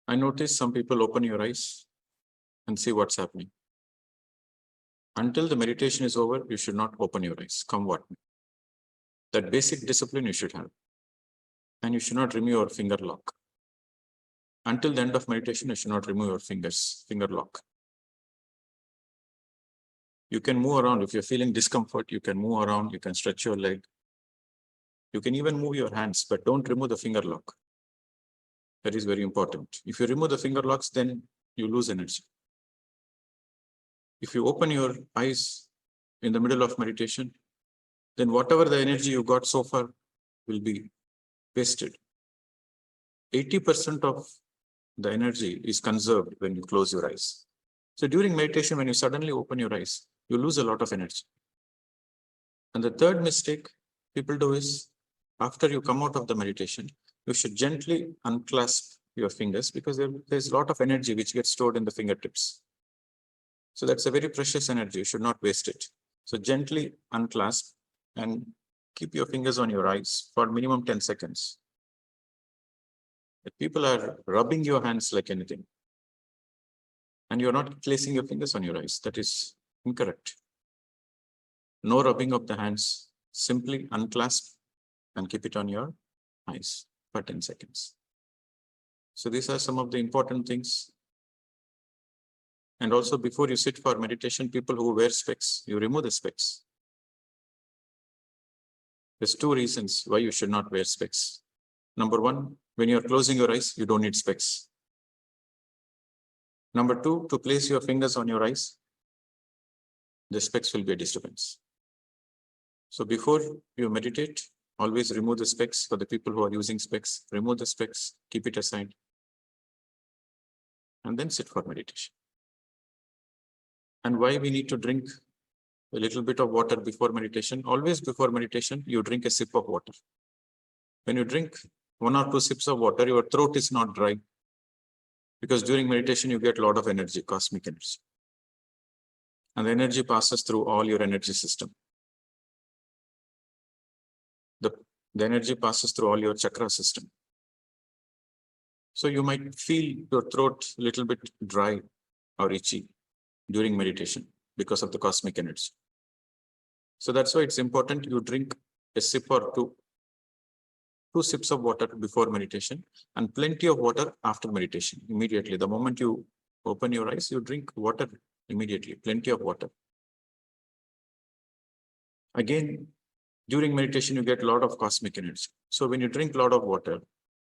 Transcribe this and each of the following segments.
I notice some people open your eyes and see what's happening. Until the meditation is over, you should not open your eyes, come what may. That basic discipline you should have. And you should not remove your finger lock. Until the end of meditation, you should not remove your finger lock. You can move around. If you're feeling discomfort, you can move around, you can stretch your leg. You can even move your hands, but don't remove the finger lock. That is very important. If you remove the finger locks, then you lose energy. If you open your eyes in the middle of meditation, then whatever the energy you got so far will be wasted. 80% of the energy is conserved when you close your eyes. So during meditation, when you suddenly open your eyes, you lose a lot of energy. And the third mistake people do is, after you come out of the meditation, you should gently unclasp your fingers because there's a lot of energy which gets stored in the fingertips. So that's a very precious energy. You should not waste it. So gently unclasp and keep your fingers on your eyes for minimum 10 seconds. If people are rubbing your hands like anything, and you're not placing your fingers on your eyes, that is incorrect. No rubbing of the hands, simply unclasp and keep it on your eyes for 10 seconds. So these are some of the important things. And also before you sit for meditation, people who wear specs, you remove the specs. There's two reasons why you should not wear specs. Number one, when you're closing your eyes, you don't need specs. Number two, to place your fingers on your eyes, the specs will be a disturbance. So before you meditate, always remove the specs. For the people who are using specs, remove the specs, keep it aside, and then sit for meditation. And why we need to drink a little bit of water before meditation? Always before meditation, you drink a sip of water. When you drink 1 or 2 sips of water, your throat is not dry. Because during meditation, you get a lot of energy, cosmic energy. And the energy passes through all your energy system. The energy passes through all your chakra system. So you might feel your throat a little bit dry or itchy during meditation because of the cosmic energy. So that's why it's important you drink a sip or two sips of water before meditation and plenty of water after meditation. Immediately, the moment you open your eyes, you drink water immediately, plenty of water. Again, during meditation, you get a lot of cosmic energy. So when you drink a lot of water,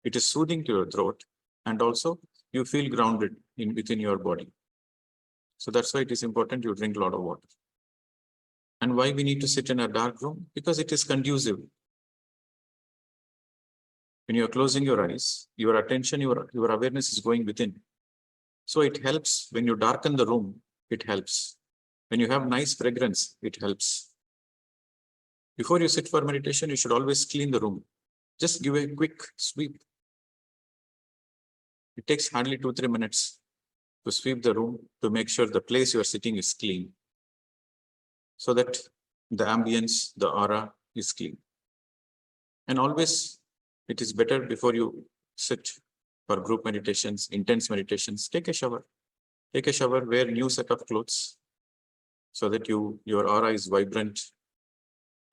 it is soothing to your throat and also you feel grounded within your body. So that's why it is important you drink a lot of water. And why we need to sit in a dark room? Because it is conducive. When you are closing your eyes, your attention, your awareness is going within. So it helps when you darken the room, it helps. When you have nice fragrance, it helps. Before you sit for meditation, you should always clean the room. Just give a quick sweep. It takes hardly 2-3 minutes to sweep the room to make sure the place you are sitting is clean, so that the ambience, the aura is clean. And always it is better before you sit for group meditations, intense meditations, take a shower. Take a shower, wear a new set of clothes so that your aura is vibrant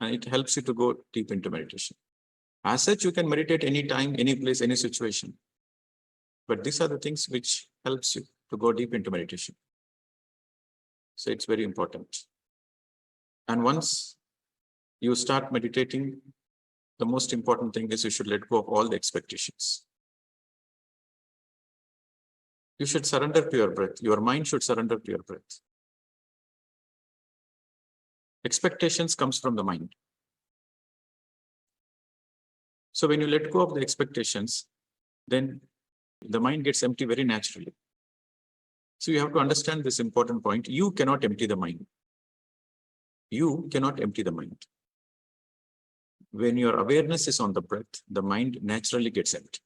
and it helps you to go deep into meditation. As such, you can meditate anytime, any place, any situation. But these are the things which helps you to go deep into meditation. So it's very important. And once you start meditating, the most important thing is you should let go of all the expectations. You should surrender to your breath. Your mind should surrender to your breath. Expectations comes from the mind. So when you let go of the expectations, then the mind gets empty very naturally. So you have to understand this important point. You cannot empty the mind. You cannot empty the mind. When your awareness is on the breath, the mind naturally gets empty.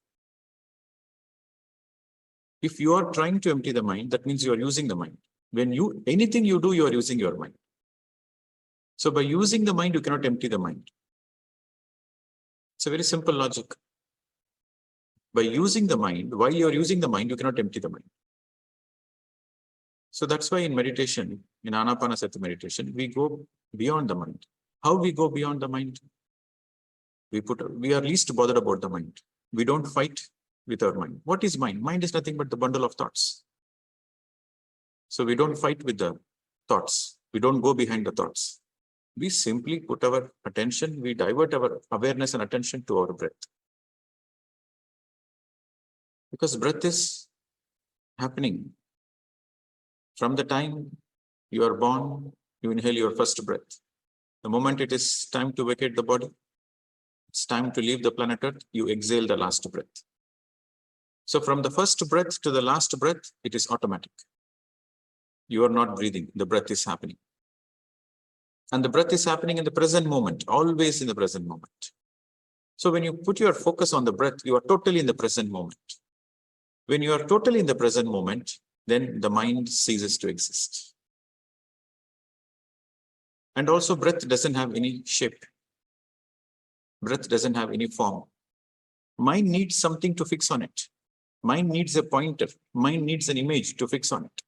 If you are trying to empty the mind, that means you are using the mind. Anything you do, you are using your mind. So by using the mind, you cannot empty the mind. It's a very simple logic. By using the mind, while you're using the mind, you cannot empty the mind. So that's why in meditation, in Anapanasati meditation, we go beyond the mind. How we go beyond the mind? We are least bothered about the mind. We don't fight with our mind. What is mind? Mind is nothing but the bundle of thoughts. So we don't fight with the thoughts. We don't go behind the thoughts. We simply put our attention, we divert our awareness and attention to our breath. Because breath is happening. From the time you are born, you inhale your first breath. The moment it is time to vacate the body, it's time to leave the planet Earth, you exhale the last breath. So from the first breath to the last breath, it is automatic. You are not breathing, the breath is happening. And the breath is happening in the present moment, always in the present moment. So when you put your focus on the breath, you are totally in the present moment. When you are totally in the present moment, then the mind ceases to exist. And also breath doesn't have any shape. Breath doesn't have any form. Mind needs something to fix on it. Mind needs a pointer. Mind needs an image to fix on it.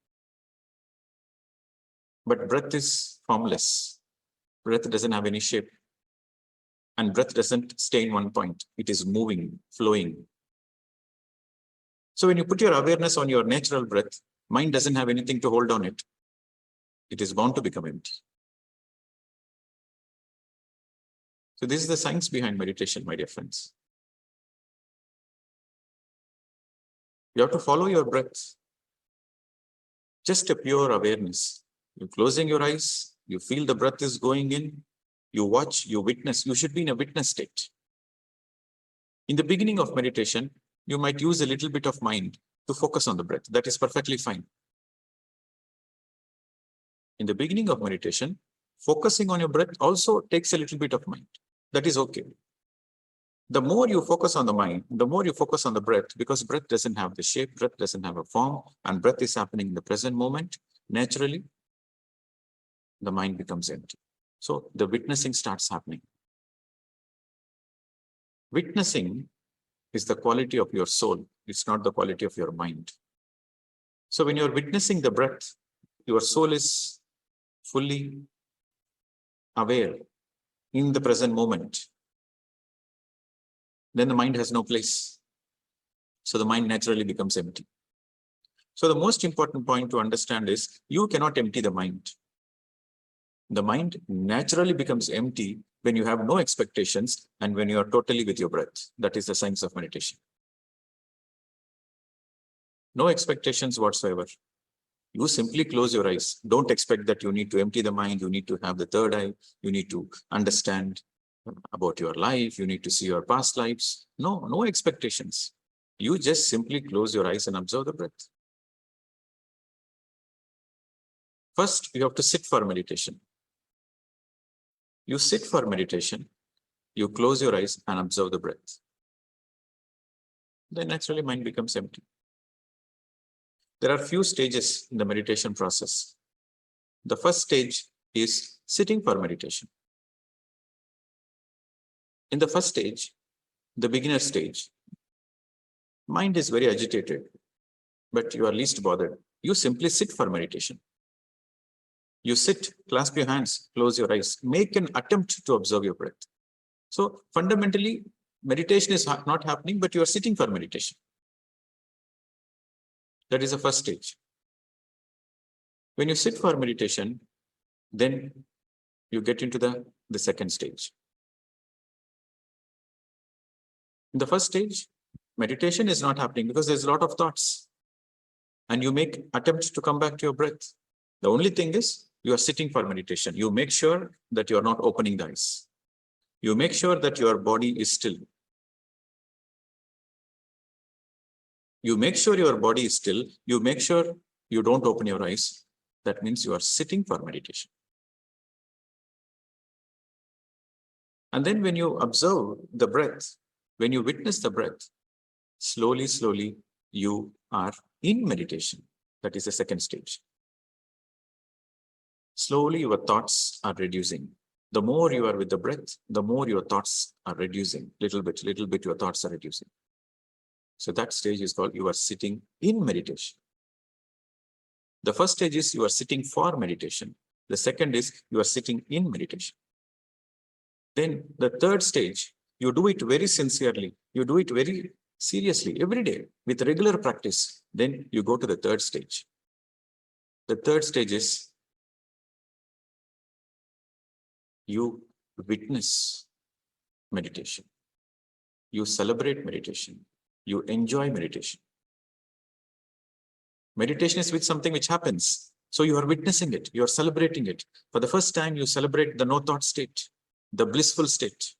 But breath is formless. Breath doesn't have any shape. And breath doesn't stay in one point. It is moving, flowing. So when you put your awareness on your natural breath, mind doesn't have anything to hold on it. It is bound to become empty. So this is the science behind meditation, my dear friends. You have to follow your breath. Just a pure awareness. You're closing your eyes, you feel the breath is going in, you watch, you witness. You should be in a witness state. In the beginning of meditation, you might use a little bit of mind to focus on the breath. That is perfectly fine. In the beginning of meditation, focusing on your breath also takes a little bit of mind. That is okay. The more you focus on the mind, the more you focus on the breath, because breath doesn't have the shape, breath doesn't have a form, and breath is happening in the present moment. Naturally, the mind becomes empty. So the witnessing starts happening. Witnessing is the quality of your soul. It's not the quality of your mind. So when you're witnessing the breath, your soul is fully aware in the present moment. Then the mind has no place. So the mind naturally becomes empty. So the most important point to understand is you cannot empty the mind. The mind naturally becomes empty when you have no expectations and when you are totally with your breath. That is the science of meditation. No expectations whatsoever. You simply close your eyes. Don't expect that you need to empty the mind. You need to have the third eye. You need to understand about your life. You need to see your past lives. No expectations. You just simply close your eyes and observe the breath. First, you have to sit for meditation. You sit for meditation. You close your eyes and observe the breath. Then naturally mind becomes empty. There are few stages in the meditation process. The first stage is sitting for meditation. In the first stage, the beginner stage, mind is very agitated, but you are least bothered. You simply sit for meditation. You sit, clasp your hands, close your eyes, make an attempt to observe your breath. So fundamentally, meditation is not happening, but you are sitting for meditation. That is the first stage. When you sit for meditation, then you get into the second stage. In the first stage, meditation is not happening because there's a lot of thoughts. And you make attempts to come back to your breath. The only thing is you are sitting for meditation. You make sure that you are not opening the eyes. You make sure that your body is still. You make sure your body is still. You make sure you don't open your eyes. That means you are sitting for meditation. And then when you observe the breath, when you witness the breath, slowly, slowly, you are in meditation. That is the second stage. Slowly, your thoughts are reducing. The more you are with the breath, the more your thoughts are reducing. Little bit, your thoughts are reducing. So that stage is called you are sitting in meditation. The first stage is you are sitting for meditation. The second is you are sitting in meditation. Then the third stage, you do it very sincerely. You do it very seriously every day with regular practice. Then you go to the third stage. The third stage is you witness meditation. You celebrate meditation. You enjoy meditation. Meditation is with something which happens. So you are witnessing it. You are celebrating it. For the first time, you celebrate the no thought state, the blissful state.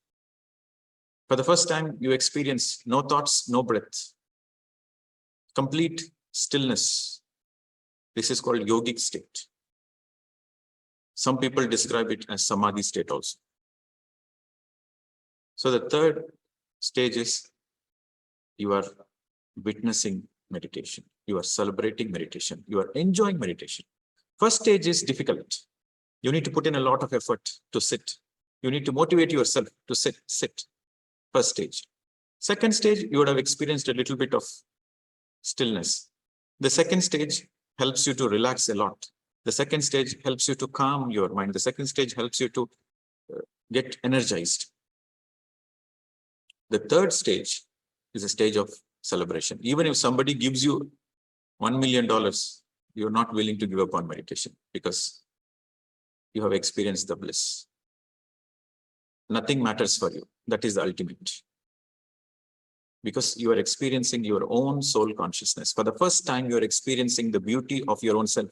For the first time, you experience no thoughts, no breath, complete stillness. This is called yogic state. Some people describe it as samadhi state also. So the third stage is you are witnessing meditation. You are celebrating meditation. You are enjoying meditation. First stage is difficult. You need to put in a lot of effort to sit. You need to motivate yourself to sit. First stage. Second stage, you would have experienced a little bit of stillness. The second stage helps you to relax a lot. The second stage helps you to calm your mind. The second stage helps you to get energized. The third stage is a stage of celebration. Even if somebody gives you $1 million, you're not willing to give up on meditation because you have experienced the bliss. Nothing matters for you. That is the ultimate. Because you are experiencing your own soul consciousness. For the first time, you are experiencing the beauty of your own self.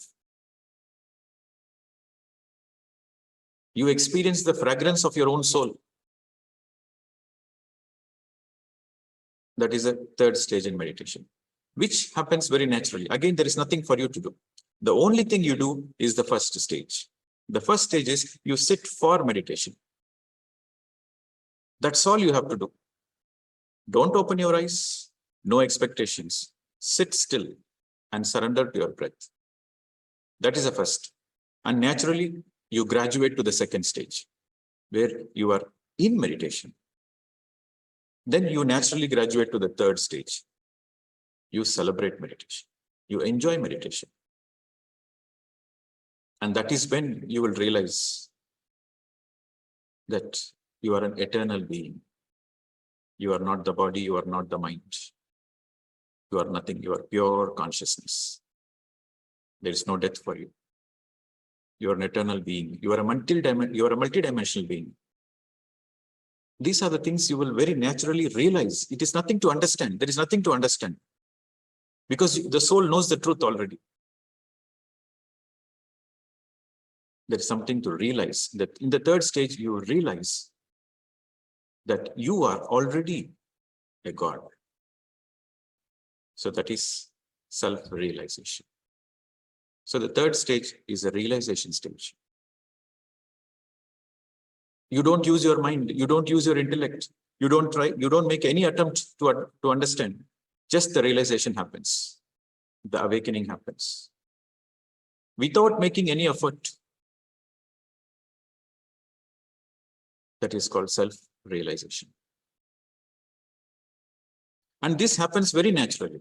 You experience the fragrance of your own soul. That is a third stage in meditation, which happens very naturally. Again, there is nothing for you to do. The only thing you do is the first stage. The first stage is you sit for meditation. That's all you have to do. Don't open your eyes, no expectations. Sit still and surrender to your breath. That is the first. And naturally, you graduate to the second stage, where you are in meditation. Then you naturally graduate to the third stage. You celebrate meditation. You enjoy meditation. And that is when you will realize that you are an eternal being. You are not the body, you are not the mind. You are nothing, you are pure consciousness. There is no death for you. You are an eternal being. You are a multidimensional being. These are the things you will very naturally realize. It is nothing to understand. There is nothing to understand. Because the soul knows the truth already. There is something to realize that in the third stage, you realize that you are already a God. So that is self-realization. So the third stage is a realization stage. You don't use your mind. You don't use your intellect. You don't make any attempt to understand. Just the realization happens. The awakening happens. Without making any effort. That is called self-realization. And this happens very naturally.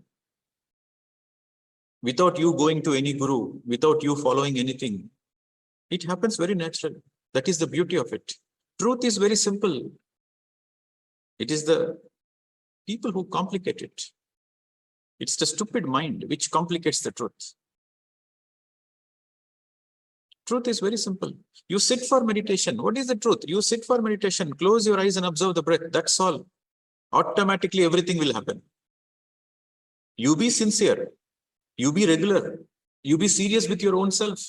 Without you going to any guru, without you following anything, it happens very naturally. That is the beauty of it. Truth is very simple. It is the people who complicate it. It's the stupid mind which complicates the truth. Truth is very simple. You sit for meditation. What is the truth? You sit for meditation, close your eyes and observe the breath. That's all. Automatically everything will happen. You be sincere. You be regular. You be serious with your own self.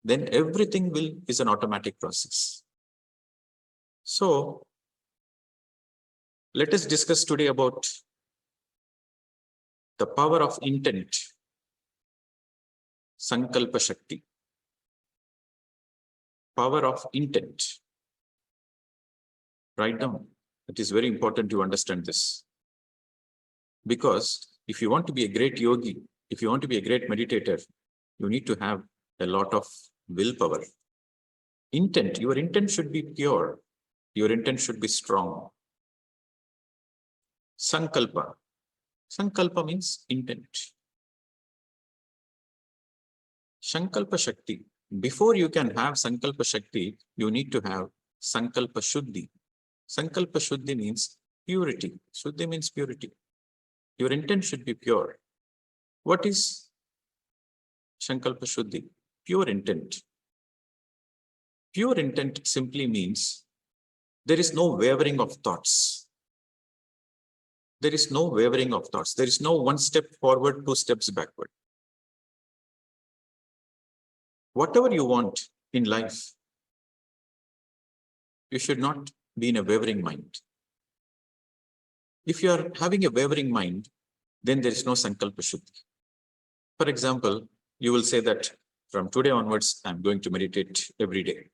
Then everything is an automatic process. So, let us discuss today about the power of intent. Sankalpa Shakti. Power of intent. Write down. It is very important to understand this. Because if you want to be a great yogi, if you want to be a great meditator, you need to have a lot of willpower. Intent, your intent should be pure. Your intent should be strong. Sankalpa. Sankalpa means intent. Sankalpa Shakti. Before you can have Sankalpa Shakti, you need to have Sankalpa Shuddhi. Sankalpa Shuddhi means purity. Shuddhi means purity. Your intent should be pure. What is Sankalpa Shuddhi? Pure intent. Pure intent simply means there is no wavering of thoughts. There is no wavering of thoughts. There is no one step forward, two steps backward. Whatever you want in life, you should not be in a wavering mind. If you are having a wavering mind, then there is no Sankalpa Shuddhi. For example, you will say that from today onwards, I'm going to meditate every day.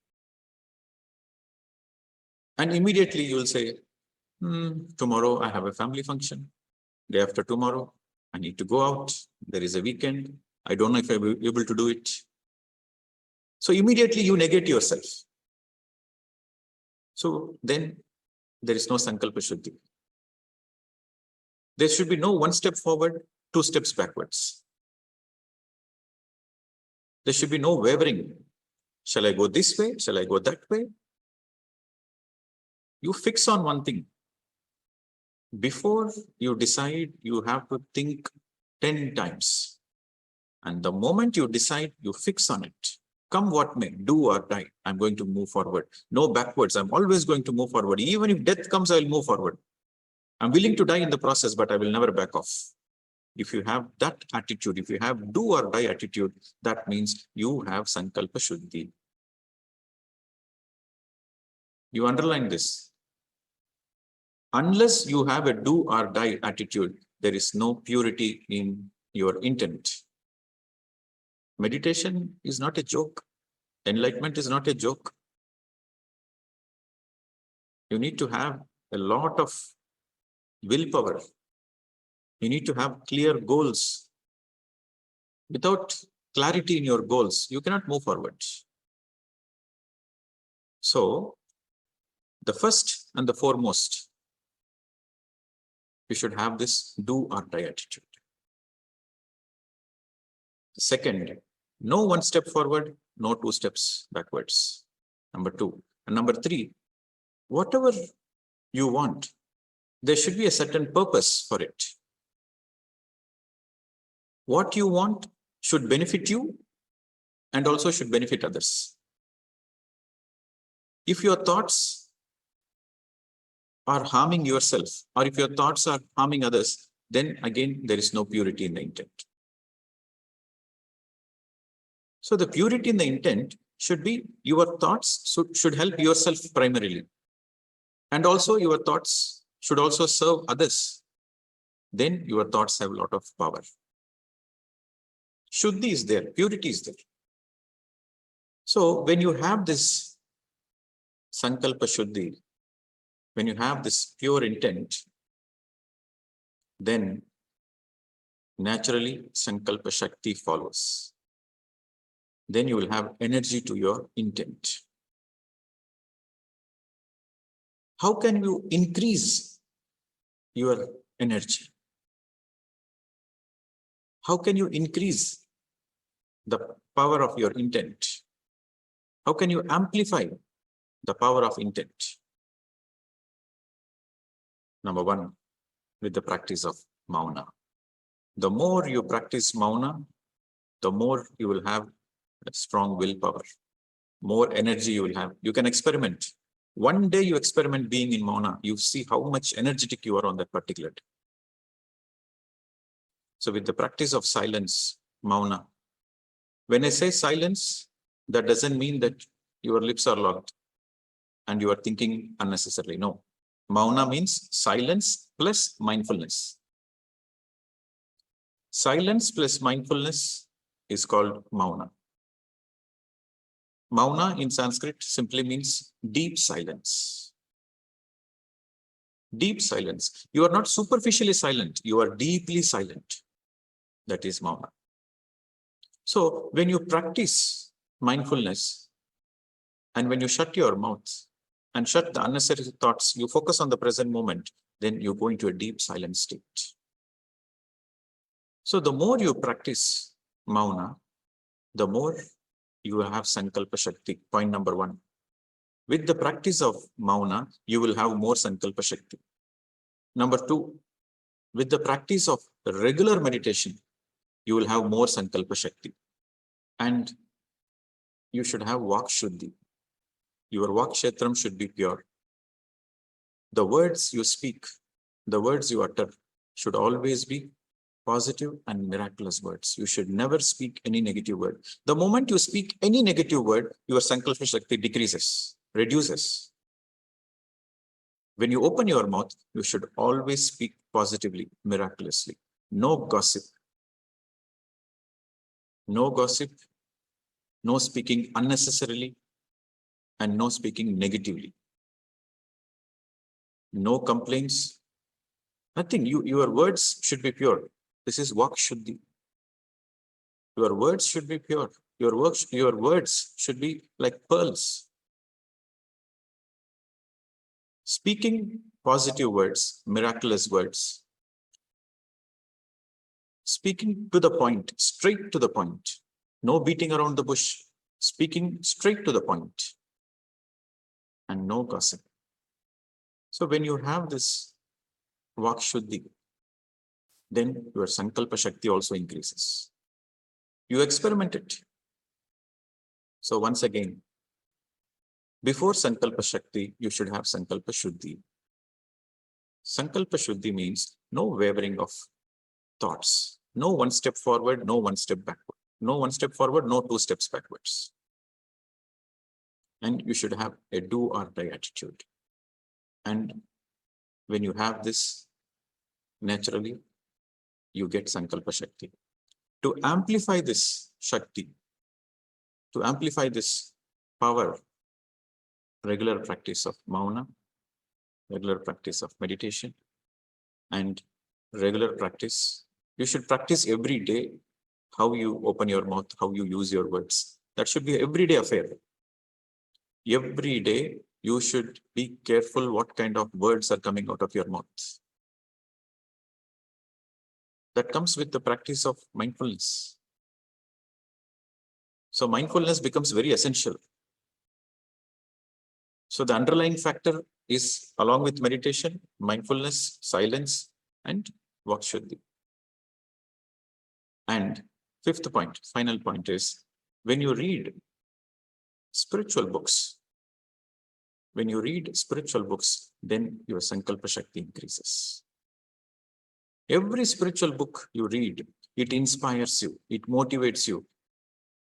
And immediately you will say, tomorrow I have a family function. Day after tomorrow, I need to go out. There is a weekend. I don't know if I will be able to do it. So immediately you negate yourself. So then there is no Sankalpa Shuddhi. There should be no one step forward, two steps backwards. There should be no wavering. Shall I go this way? Shall I go that way? You fix on one thing. Before you decide, you have to think 10 times. And the moment you decide, you fix on it. Come what may, do or die, I'm going to move forward. No backwards. I'm always going to move forward. Even if death comes, I will move forward. I'm willing to die in the process, but I will never back off. If you have that attitude, if you have do or die attitude, that means you have Sankalpa Shuddhi. You underline this. Unless you have a do or die attitude, there is no purity in your intent. Meditation is not a joke. Enlightenment is not a joke. You need to have a lot of willpower. You need to have clear goals. Without clarity in your goals, you cannot move forward. So, the first and the foremost, you should have this do or die attitude. Second, no one step forward, no two steps backwards. Number two. And number three, whatever you want, there should be a certain purpose for it. What you want should benefit you and also should benefit others. If your thoughts are harming yourself, or if your thoughts are harming others, then again, there is no purity in the intent. So the purity in the intent should be your thoughts should help yourself primarily. And also your thoughts should also serve others. Then your thoughts have a lot of power. Shuddhi is there, purity is there. So when you have this Sankalpa Shuddhi, when you have this pure intent, then naturally Sankalpa Shakti follows. Then you will have energy to your intent. How can you increase your energy? How can you increase the power of your intent? How can you amplify the power of intent? Number one, with the practice of Mauna. The more you practice Mauna, the more you will have a strong willpower, more energy you will have. You can experiment. One day you experiment being in Mauna, you see how much energetic you are on that particular day. So with the practice of silence, Mauna, when I say silence, that doesn't mean that your lips are locked and you are thinking unnecessarily. No. Mauna means silence plus mindfulness. Silence plus mindfulness is called Mauna. Mauna in Sanskrit simply means deep silence. Deep silence. You are not superficially silent, you are deeply silent. That is Mauna. So when you practice mindfulness and when you shut your mouth and shut the unnecessary thoughts, you focus on the present moment, then you go into a deep silent state. So the more you practice Mauna, the more you will have Sankalpa Shakti. Point number one. With the practice of Mauna, you will have more Sankalpa Shakti. Number two, with the practice of regular meditation, you will have more Sankalpa Shakti. And you should have Vak Shuddhi. Your Vak Kshetram should be pure. The words you speak, the words you utter should always be positive and miraculous words. You should never speak any negative word. The moment you speak any negative word, your Sankalpa Shakti decreases, reduces. When you open your mouth, you should always speak positively, miraculously. No gossip. No gossip, no speaking unnecessarily, and no speaking negatively. No complaints, nothing. Your words should be pure. This is Vak Shuddhi. Your words should be pure. Your words should be like pearls. Speaking positive words, miraculous words. Speaking to the point, straight to the point. No beating around the bush. Speaking straight to the point. And no gossip. So when you have this Vak Shuddhi, then your Sankalpa Shakti also increases. You experiment it. So once again, before Sankalpa Shakti, you should have Sankalpa Shuddhi. Sankalpa Shuddhi means no wavering of thoughts. No one step forward, no one step backward. No one step forward, no two steps backwards. And you should have a do or die attitude. And when you have this, naturally, you get Sankalpa Shakti. To amplify this Shakti, to amplify this power, regular practice of Mauna, regular practice of meditation, and regular practice. You should practice every day how you open your mouth, how you use your words. That should be an everyday affair. Every day, you should be careful what kind of words are coming out of your mouth. That comes with the practice of mindfulness. So mindfulness becomes very essential. So the underlying factor is, along with meditation, mindfulness, silence, and Vak Shuddhi. And fifth point, final point is, when you read spiritual books, then your Sankalpa Shakti increases. Every spiritual book you read, it inspires you, it motivates you.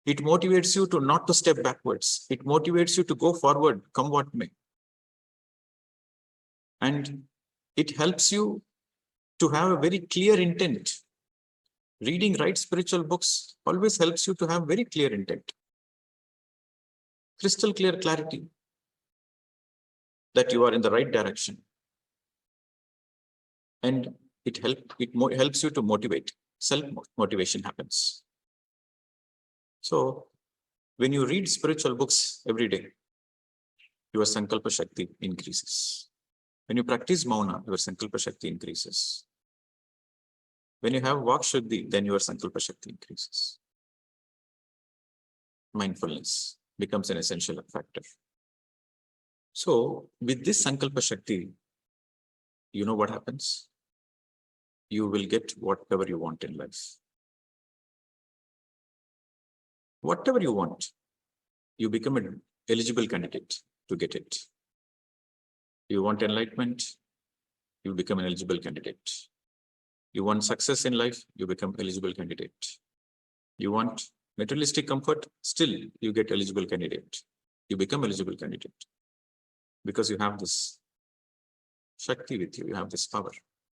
It motivates you to not to step backwards. It motivates you to go forward, come what may. And it helps you to have a very clear intent. Reading right spiritual books always helps you to have very clear intent. Crystal clear clarity that you are in the right direction. And it helps you to motivate. Self-motivation happens. So when you read spiritual books every day, your Sankalpa Shakti increases. When you practice Mauna, your Sankalpa Shakti increases. When you have Vak Shuddhi, then your Sankalpa Shakti increases. Mindfulness becomes an essential factor. So with this Sankalpa Shakti, you know what happens? You will get whatever you want in life. Whatever you want, you become an eligible candidate to get it. You want enlightenment, you become an eligible candidate. You want success in life, you become eligible candidate. You want materialistic comfort, still you get eligible candidate. You become eligible candidate because you have this Shakti with you, you have this power,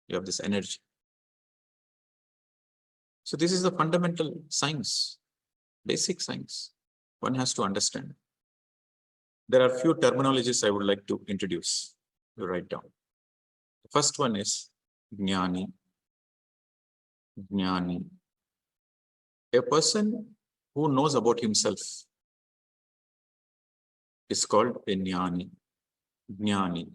you have this energy. So this is the fundamental science, basic science. One has to understand. There are few terminologies I would like to introduce. You write down. The first one is Jnani. Jnani. A person who knows about himself is called a Jnani. Jnani.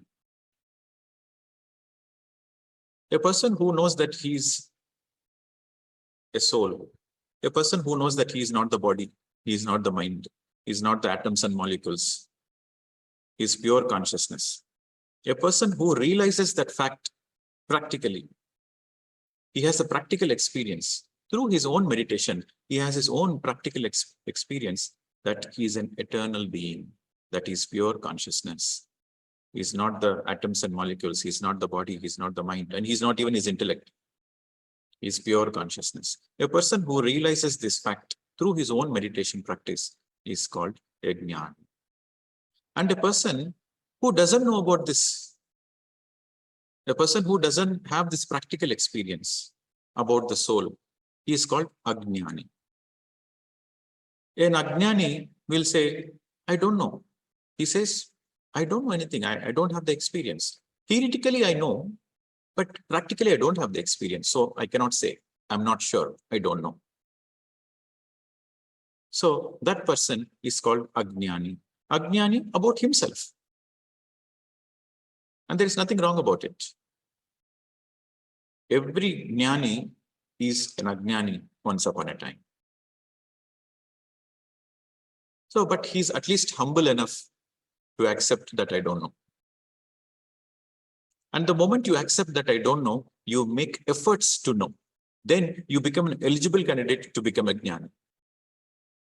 A person who knows that he is a soul, a person who knows that he is not the body, he is not the mind, he is not the atoms and molecules, he is pure consciousness. A person who realizes that fact practically, he has a practical experience. Through his own meditation, he has his own practical experience that he is an eternal being, that is pure consciousness. He is not the atoms and molecules, he is not the body, he is not the mind, and he is not even his intellect. He is pure consciousness. A person who realizes this fact through his own meditation practice is called a jnana. And a person who doesn't know about this, a person who doesn't have this practical experience about the soul, he is called ajnani. An ajnani will say, I don't know. He says, I don't know anything. I don't have the experience. Theoretically, I know, but practically, I don't have the experience. So I cannot say, I'm not sure. I don't know. So that person is called ajnani. Ajnani about himself. And there is nothing wrong about it. Every jnani is an ajnani once upon a time. So, but he's at least humble enough to accept that I don't know. And the moment you accept that I don't know, you make efforts to know. Then you become an eligible candidate to become a jnani.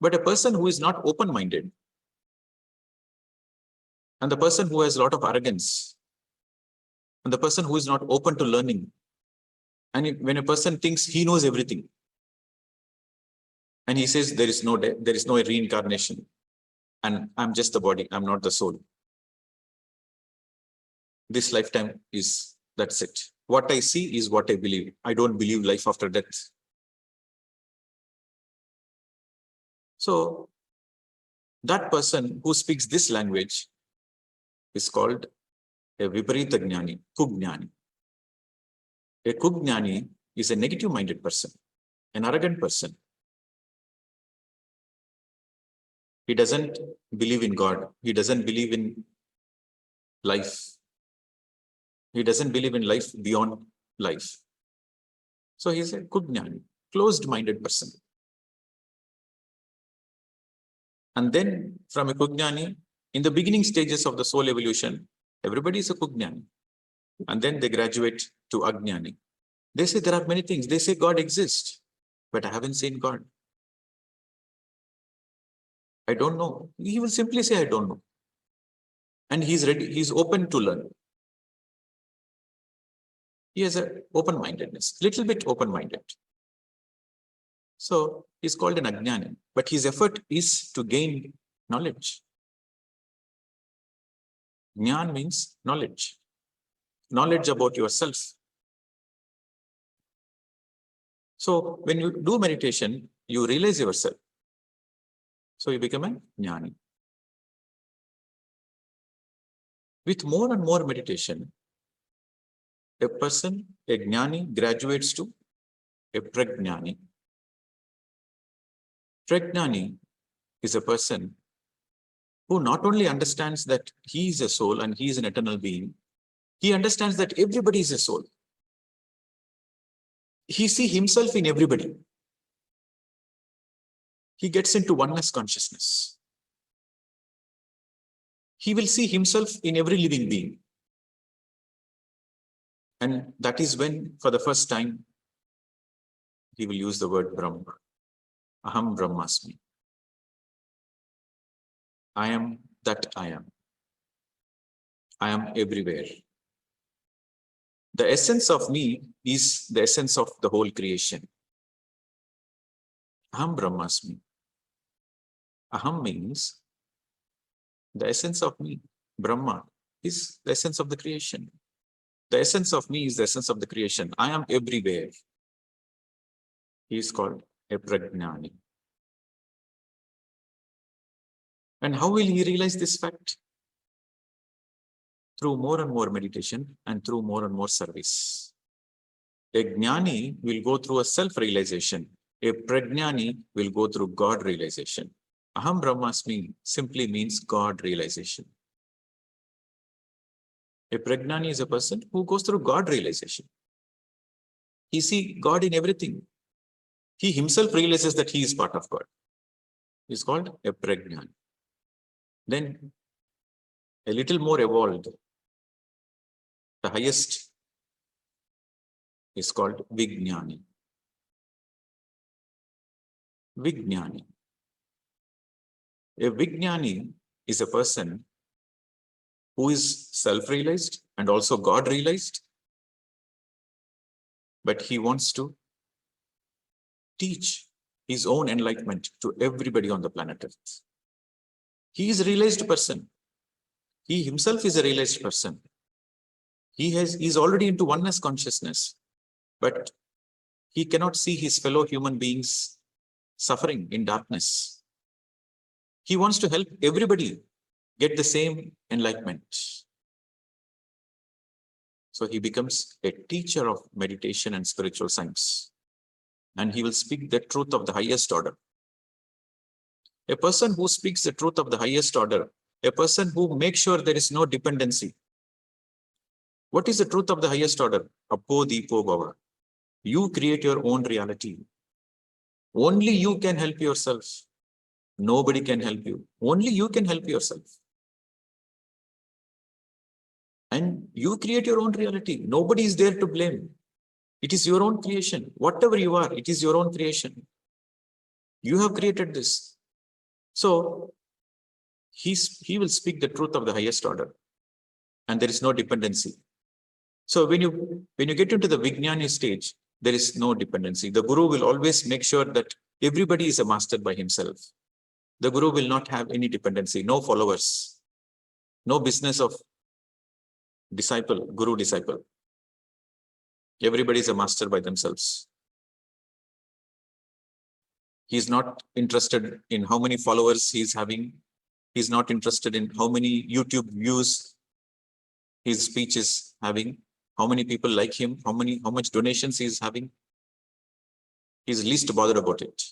But a person who is not open-minded, and the person who has a lot of arrogance, and the person who is not open to learning, and when a person thinks he knows everything, and he says there is no death, there is no reincarnation, and I'm just the body, I'm not the soul. This lifetime is, that's it. What I see is what I believe. I don't believe life after death. So that person who speaks this language is called a viparita jnani, kujnani. A kujnani is a negative-minded person, an arrogant person. He doesn't believe in God. He doesn't believe in life. He doesn't believe in life beyond life. So he's a kujnani, closed-minded person. And then from a kujnani, in the beginning stages of the soul evolution, everybody is a kujnani. And then they graduate to ajnani. They say there are many things. They say God exists, but I haven't seen God. I don't know. He will simply say, I don't know. And he's ready, he's open to learn. He has an open-mindedness, little bit open-minded. So he's called an ajnani, but his effort is to gain knowledge. Jnana means knowledge. Knowledge about yourself. So when you do meditation, you realize yourself. So you become a jnani. With more and more meditation, a person, a jnani, graduates to a prajnani. Prajnani is a person who not only understands that he is a soul and he is an eternal being, he understands that everybody is a soul. He sees himself in everybody. He gets into oneness consciousness. He will see himself in every living being. And that is when, for the first time, he will use the word Brahma. Aham Brahmasmi. I am that I am. I am everywhere. The essence of me is the essence of the whole creation. Aham Brahmasmi. Aham means the essence of me. Brahma is the essence of the creation. The essence of me is the essence of the creation. I am everywhere. He is called a prajnani. And how will he realize this fact? Through more and more meditation and through more and more service. A jnani will go through a self-realization. A prajnani will go through God realization. Aham Brahmasmi simply means God realization. A prajnani is a person who goes through God realization. He sees God in everything. He himself realizes that he is part of God. He's called a prajnani. Then a little more evolved, the highest is called Vijnani. Vijnani. A Vijnani is a person who is self-realized and also God-realized, but he wants to teach his own enlightenment to everybody on the planet Earth. He is a realized person. He himself is a realized person. He is already into oneness consciousness, but he cannot see his fellow human beings suffering in darkness. He wants to help everybody get the same enlightenment. So he becomes a teacher of meditation and spiritual science, and he will speak the truth of the highest order. A person who speaks the truth of the highest order, a person who makes sure there is no dependency. What is the truth of the highest order? Apo Deepo Bhava. You create your own reality. Only you can help yourself. Nobody can help you. Only you can help yourself. And you create your own reality. Nobody is there to blame. It is your own creation. Whatever you are, it is your own creation. You have created this. So he will speak the truth of the highest order, and there is no dependency. So when you get into the Vijnani stage, there is no dependency. The Guru will always make sure that everybody is a master by himself. The Guru will not have any dependency, no followers, no business of disciple, Guru disciple. Everybody is a master by themselves. He is not interested in how many followers he is having. He is not interested in how many YouTube views his speech is having, how many people like him, how much donations he is having. He is least bothered about it.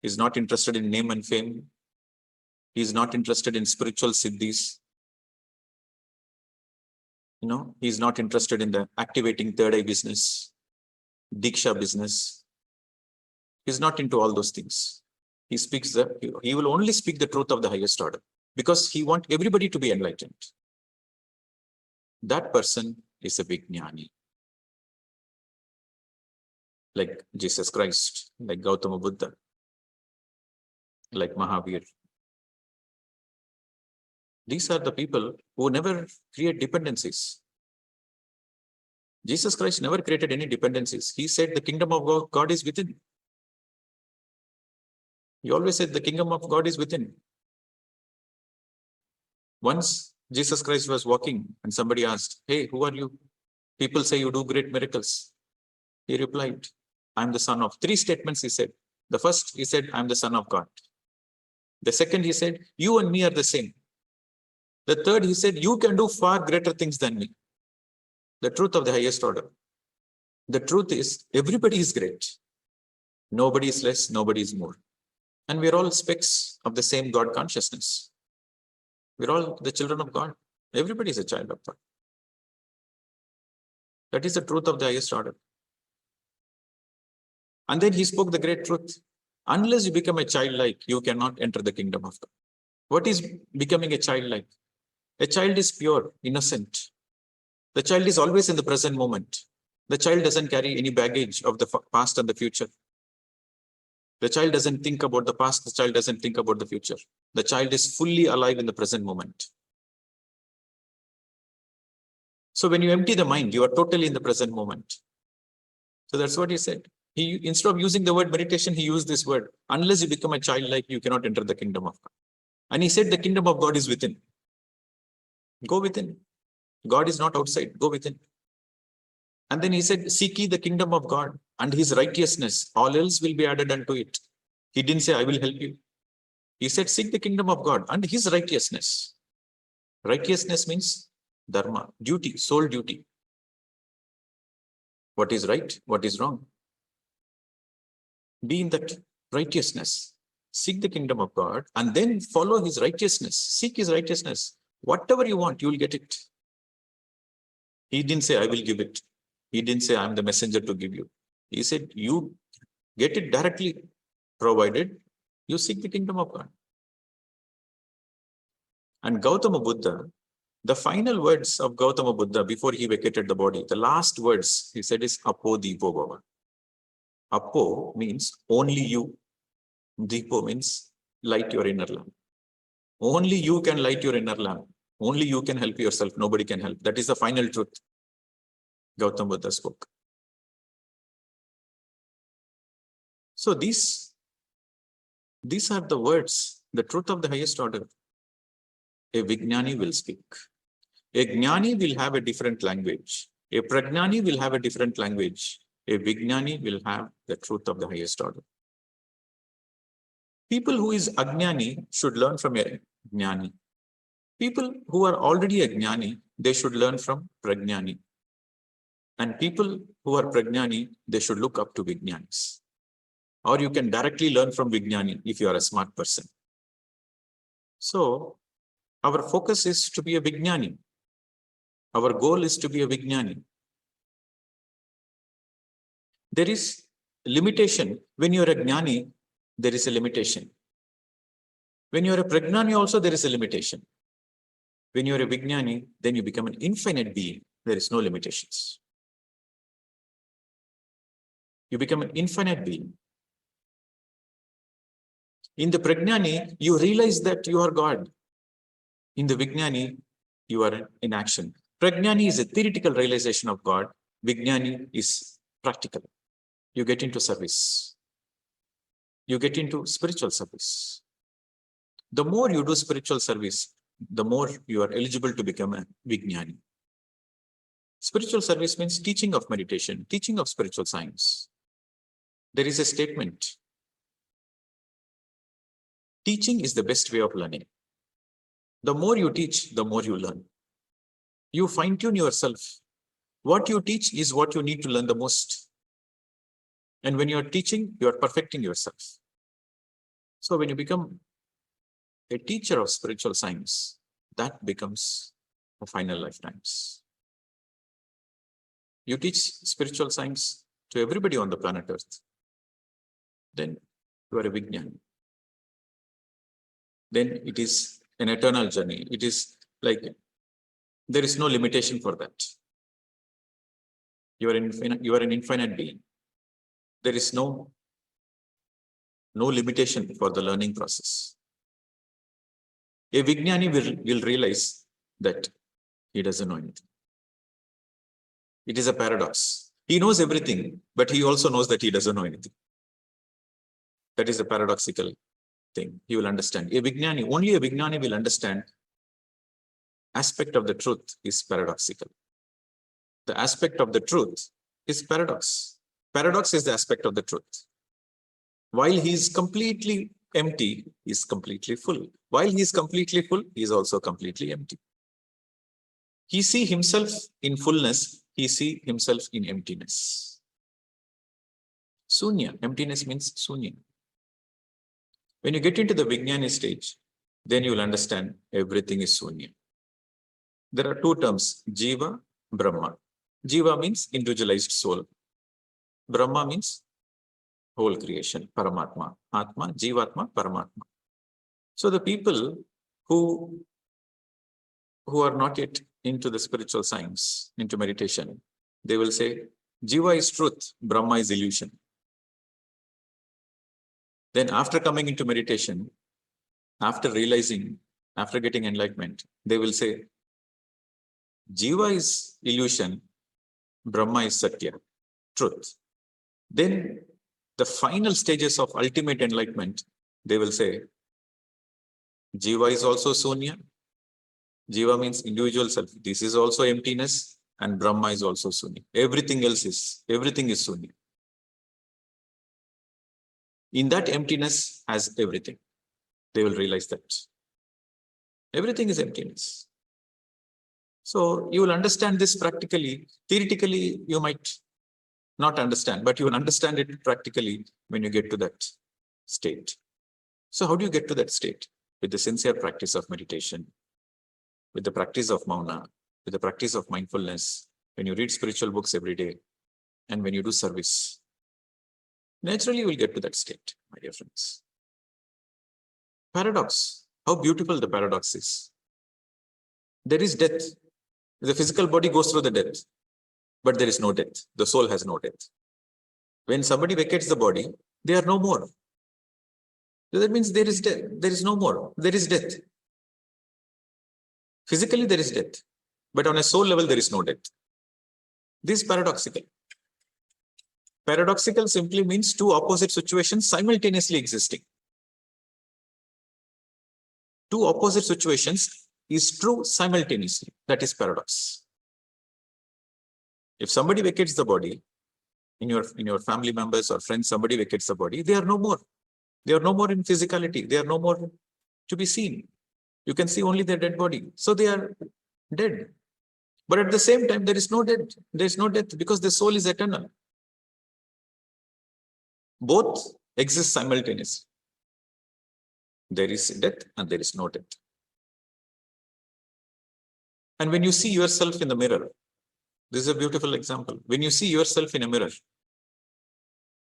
He is not interested in name and fame. He is not interested in spiritual siddhis. He is not interested in the activating third eye business, Diksha business. He is not into all those things. He will only speak the truth of the highest order because he wants everybody to be enlightened. That person is a Vijnani. Like Jesus Christ, like Gautama Buddha, like Mahavir. These are the people who never create dependencies. Jesus Christ never created any dependencies. He said the kingdom of God is within. He always said the kingdom of God is within. Once Jesus Christ was walking and somebody asked, "Hey, who are you? People say you do great miracles." He replied, "I'm the son of..." Three statements he said. The first, he said, "I'm the son of God." The second, he said, "You and me are the same." The third, he said, "You can do far greater things than me." The truth of the highest order. The truth is, everybody is great. Nobody is less, nobody is more. And we're all specks of the same God consciousness. We're all the children of God. Everybody is a child of God. That is the truth of the highest order. And then he spoke the great truth. Unless you become a childlike, you cannot enter the kingdom of God. What is becoming a childlike? A child is pure, innocent. The child is always in the present moment. The child doesn't carry any baggage of the past and the future. The child doesn't think about the past. The child doesn't think about the future. The child is fully alive in the present moment. So when you empty the mind, you are totally in the present moment. So that's what he said. Instead of using the word meditation, he used this word. Unless you become a childlike, you cannot enter the kingdom of God. And he said the kingdom of God is within. Go within. God is not outside. Go within. And then he said, "Seek ye the kingdom of God and his righteousness. All else will be added unto it." He didn't say, "I will help you." He said, "Seek the kingdom of God and his righteousness." Righteousness means dharma, duty, soul duty. What is right? What is wrong? Be in that righteousness. Seek the kingdom of God and then follow his righteousness. Seek his righteousness. Whatever you want, you will get it. He didn't say, "I will give it." He didn't say, "I'm the messenger to give you." He said, "You get it directly provided, you seek the kingdom of God. And Gautama Buddha, the final words of Gautama Buddha before he vacated the body, the last words he said is Apo Dipo Bhava. Apo means only you. Dipo means light your inner lamp. Only you can light your inner lamp. Only you can help yourself. Nobody can help. That is the final truth Gautama Buddha spoke. So these are the words, the truth of the highest order. A Vijnani will speak. A Jnani will have a different language. A Prajnani will have a different language. A Vijnani will have the truth of the highest order. People who is Ajnani should learn from a Jnani. People who are already a Jnani, they should learn from Prajnani. And people who are Prajnani, they should look up to Vijnanis. Or you can directly learn from Vijnani if you are a smart person. So, our focus is to be a Vijnani. Our goal is to be a Vijnani. There is limitation. When you are a Jnani, there is a limitation. When you are a Prajnani also, there is a limitation. When you are a Vijnani, then you become an infinite being. There is no limitations. You become an infinite being. In the Prajnani, you realize that you are God. In the Vijnani, you are in action. Prajnani is a theoretical realization of God. Vijnani is practical. You get into service. You get into spiritual service. The more you do spiritual service, the more you are eligible to become a Vijnani. Spiritual service means teaching of meditation, teaching of spiritual science. There is a statement. Teaching is the best way of learning. The more you teach, the more you learn. You fine-tune yourself. What you teach is what you need to learn the most. And when you are teaching, you are perfecting yourself. So when you become a teacher of spiritual science, that becomes the final lifetimes. You teach spiritual science to everybody on the planet Earth. Then you are a Vijnani. Then it is an eternal journey. It is like there is no limitation for that. You are an infinite being. There is no limitation for the learning process. A Vijnani will realize that he doesn't know anything. It is a paradox. He knows everything, but he also knows that he doesn't know anything. That is a paradoxical thing. He will understand. Only a Vijnani will understand aspect of the truth is paradoxical. The aspect of the truth is paradox. Paradox is the aspect of the truth. While he is completely empty, he is completely full. While he is completely full, he is also completely empty. He sees himself in fullness, he sees himself in emptiness. Sunya, emptiness means sunya. When you get into the Vijnani stage, then you will understand everything is sunya. There are two terms, Jiva, Brahma. Jiva means individualized soul. Brahma means whole creation, Paramatma. Atma, Jivatma, Paramatma. So the people who are not yet into the spiritual science, into meditation, they will say, Jiva is truth, Brahma is illusion. Then after coming into meditation, after realizing, after getting enlightenment, they will say, Jiva is illusion, Brahma is Satya, truth. Then the final stages of ultimate enlightenment, they will say, Jiva is also Sunya. Jiva means individual self. This is also emptiness, and Brahma is also Sunya. Everything is Sunya. In that emptiness has everything. They will realize that. Everything is emptiness. So you will understand this practically. Theoretically, you might not understand, but you will understand it practically when you get to that state. So how do you get to that state? With the sincere practice of meditation, with the practice of mauna, with the practice of mindfulness, when you read spiritual books every day, and when you do service. Naturally, you will get to that state, my dear friends. Paradox. How beautiful the paradox is. There is death. The physical body goes through the death, but there is no death. The soul has no death. When somebody vacates the body, they are no more. So that means there is death. There is no more. There is death. Physically, there is death. But on a soul level, there is no death. This is paradoxical. Paradoxical simply means two opposite situations simultaneously existing. Two opposite situations is true simultaneously. That is paradox. If somebody vacates the body, in your family members or friends, somebody vacates the body, they are no more. They are no more in physicality. They are no more to be seen. You can see only their dead body. So they are dead. But at the same time, there is no death. There is no death because the soul is eternal. Both exist simultaneously. There is death and there is no death. And when you see yourself in the mirror, this is a beautiful example. When you see yourself in a mirror,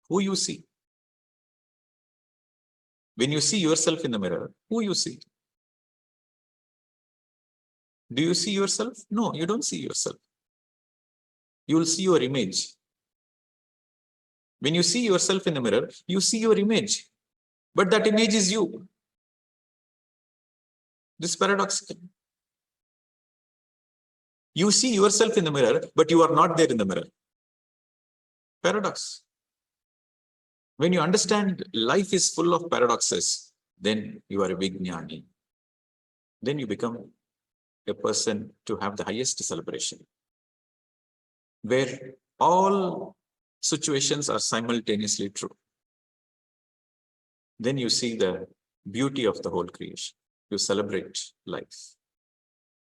who you see? When you see yourself in the mirror, who you see? Do you see yourself? No, you don't see yourself. You will see your image. When you see yourself in the mirror, you see your image. But that image is you. This is paradoxical. You see yourself in the mirror, but you are not there in the mirror. Paradox. When you understand life is full of paradoxes, then you are a big jnani. Then you become a person to have the highest celebration, where all situations are simultaneously true. Then you see the beauty of the whole creation. You celebrate life.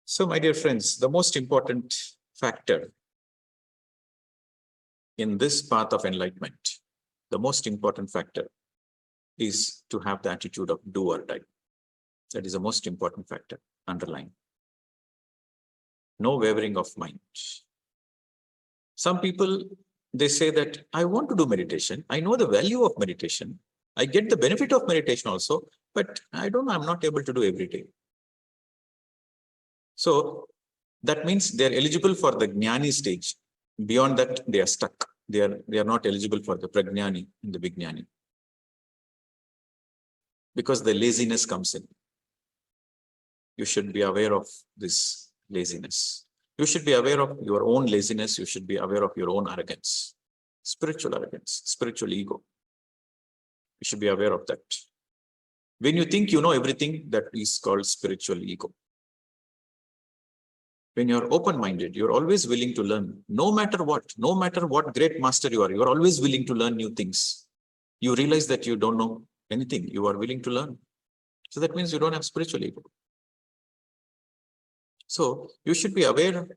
So, my dear friends, the most important factor in this path of enlightenment, the most important factor is to have the attitude of do or die. That is the most important factor, underlying. No wavering of mind. Some people, they say that I want to do meditation. I know the value of meditation. I get the benefit of meditation also, but I'm not able to do every day. So that means they're eligible for the jnani stage. Beyond that, they are stuck. They are not eligible for the prajnani and the big jnani. Because the laziness comes in. You should be aware of this laziness. You should be aware of your own laziness. You should be aware of your own arrogance, spiritual ego. You should be aware of that. When you think you know everything, that is called spiritual ego. When you're open-minded, you're always willing to learn, no matter what great master you are always willing to learn new things. You realize that you don't know anything, you are willing to learn. So that means you don't have spiritual ego. So you should be aware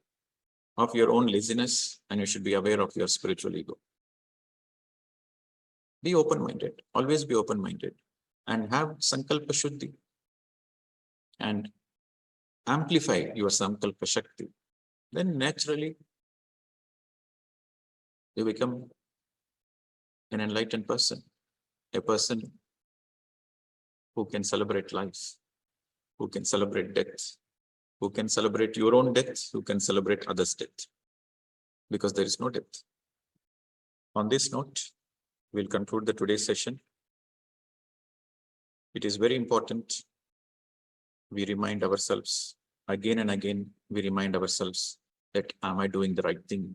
of your own laziness and you should be aware of your spiritual ego. Be open-minded, always be open-minded and have Sankalpa Shuddhi and amplify your Sankalpa Shakti. Then naturally you become an enlightened person, a person who can celebrate life, who can celebrate death, who can celebrate your own death, who can celebrate others' death, because there is no death. On this note, we'll conclude the today's session. It is very important we remind ourselves again and again, we remind ourselves that am I doing the right thing?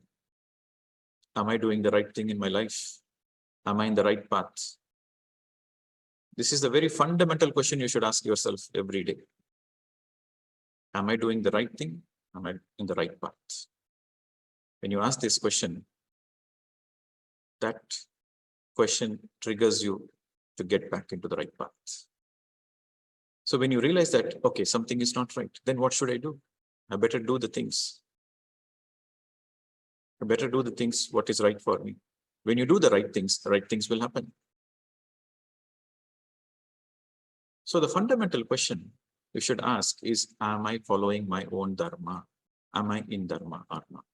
Am I doing the right thing in my life? Am I in the right path? This is the very fundamental question you should ask yourself every day. Am I doing the right thing? Am I in the right path? When you ask this question, that question triggers you to get back into the right path. So when you realize that, okay, something is not right, then what should I do? I better do the things. I better do the things what is right for me. When you do the right things will happen. So the fundamental question you should ask is, am I following my own dharma? Am I in dharma or not?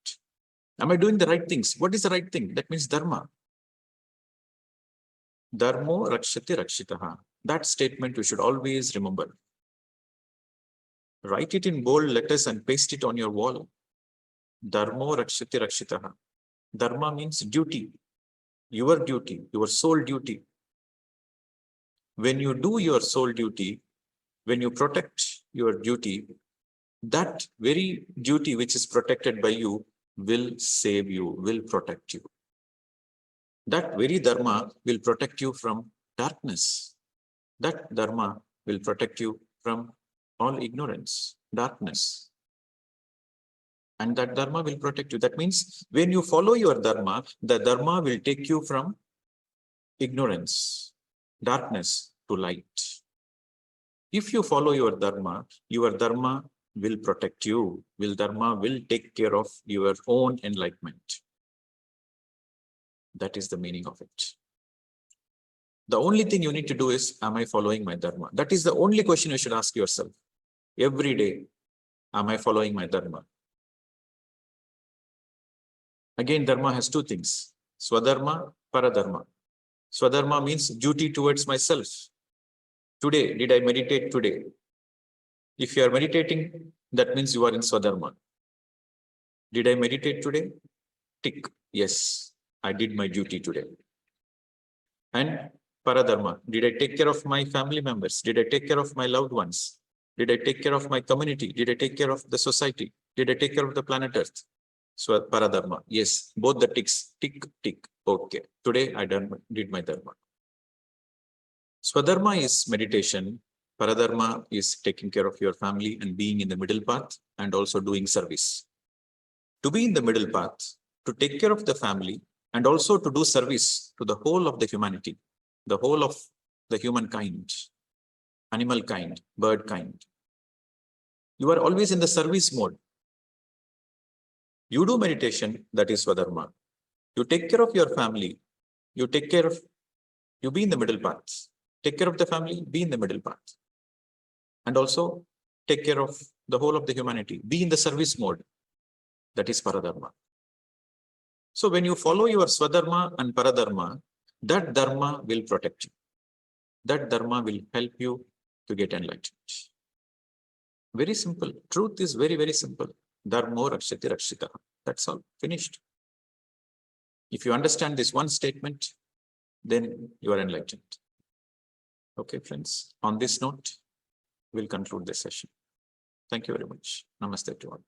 Am I doing the right things? What is the right thing? That means dharma. Dharmo rakshati rakshitaha. That statement you should always remember. Write it in bold letters and paste it on your wall. Dharmo rakshati rakshitaha. Dharma means duty, your sole duty. When you do your sole duty, when you protect your duty, that very duty which is protected by you will save you, will protect you. That very dharma will protect you from darkness. That dharma will protect you from all ignorance, darkness. And that dharma will protect you. That means when you follow your dharma, the dharma will take you from ignorance, darkness to light. If you follow your dharma will protect you. Dharma will take care of your own enlightenment. That is the meaning of it. The only thing you need to do is, am I following my dharma? That is the only question you should ask yourself every day. Am I following my dharma? Again, dharma has two things: swadharma, paradharma. Swadharma means duty towards myself. Today, did I meditate today? If you are meditating, that means you are in swadharma. Did I meditate today? Tick. Yes, I did my duty today. And paradharma. Did I take care of my family members? Did I take care of my loved ones? Did I take care of my community? Did I take care of the society? Did I take care of the planet Earth? So paradharma. Yes, both the ticks. Tick, tick. Okay. Today I did my dharma. Swadharma is meditation. Paradharma is taking care of your family and being in the middle path and also doing service. To be in the middle path, to take care of the family and also to do service to the whole of the humanity, the whole of the humankind, animal kind, bird kind. You are always in the service mode. You do meditation, that is Swadharma. You take care of your family. You be in the middle path. Take care of the family, be in the middle path. And also take care of the whole of the humanity. Be in the service mode. That is Paradharma. So when you follow your Swadharma and Paradharma, that Dharma will protect you. That Dharma will help you to get enlightened. Very simple. Truth is very, very simple. Dharmo rakshati rakshita. That's all. Finished. If you understand this one statement, then you are enlightened. Okay, friends. On this note, we'll conclude this session. Thank you very much. Namaste to all.